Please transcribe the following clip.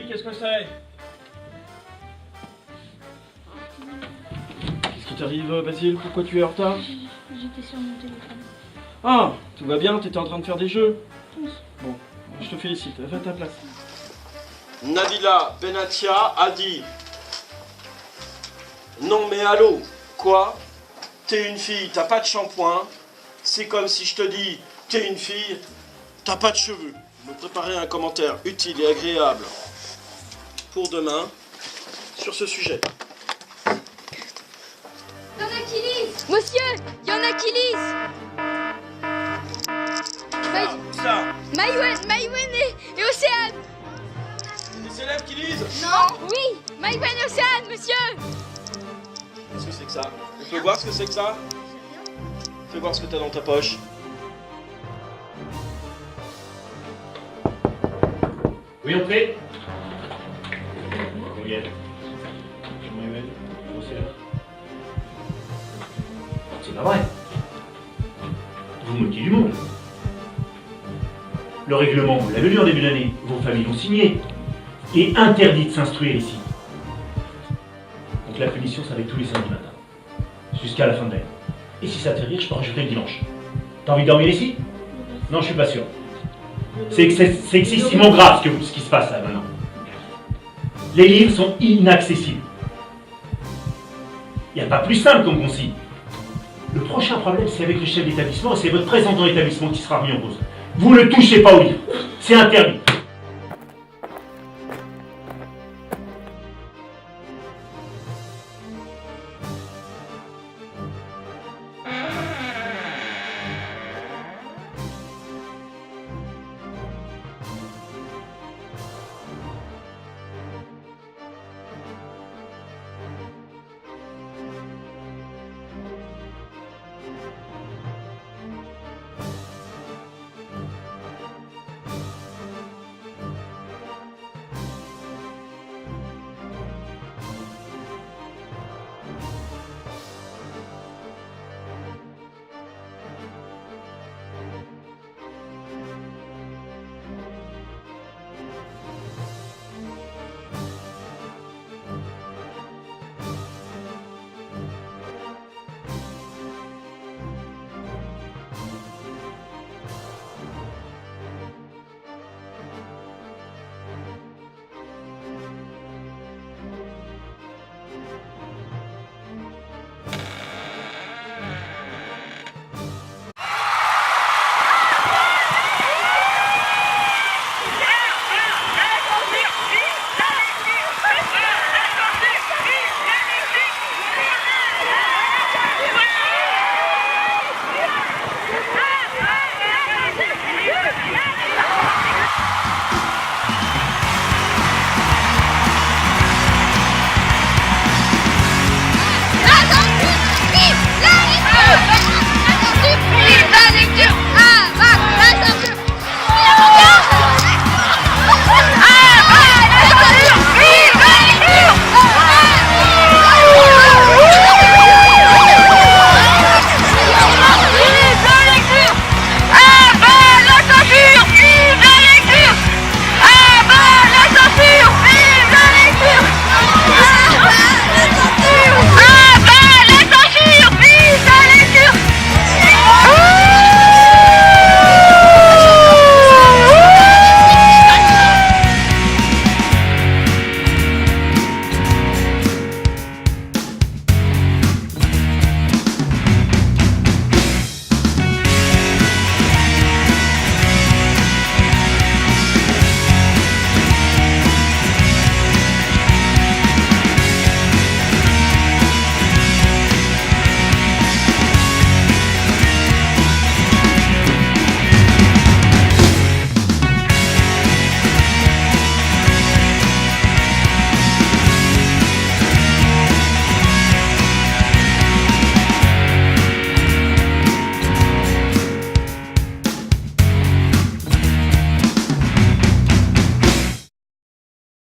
qu'est-ce que c'est? Qu'est-ce qui t'arrive, Basile? Pourquoi tu es en retard? J'étais sur mon téléphone. Ah, tout va bien, t'étais en train de faire des jeux? Oui. Bon, je te félicite, va à ta place. Nabila Benatia a dit: non mais allô, quoi? T'es une fille, t'as pas de shampoing. C'est comme si je te dis: t'es une fille, t'as pas de cheveux. Me préparer un commentaire utile et agréable pour demain sur ce sujet. Il y en a qui lisent. Monsieur, il y en a qui lisent. Ça, Maïwen et Océane. les élèves qui lisent. Non. Oui, Maïwen et Océane, monsieur. Qu'est-ce que c'est que ça? On peut voir ce que c'est que ça? Fais voir ce que t'as dans ta poche. Oui, entrez. Courriel. Manuel, Océane. C'est pas vrai. Vous moquez du monde. Le règlement, vous l'avez lu en début d'année. Vos familles l'ont signé. Et interdit de s'instruire ici. Donc la punition, ça va être tous les samedis matin. Jusqu'à la fin de l'année. Et si ça te fait rire, je peux rajouter le dimanche. T'as envie de dormir ici? Non, je suis pas sûr. C'est excessivement grave ce qui se passe là maintenant. Les livres sont inaccessibles. Il n'y a pas plus simple comme consigne. Le prochain problème, c'est avec le chef d'établissement et c'est votre présent dans l'établissement qui sera remis en cause. Vous ne touchez pas aux livres. C'est interdit.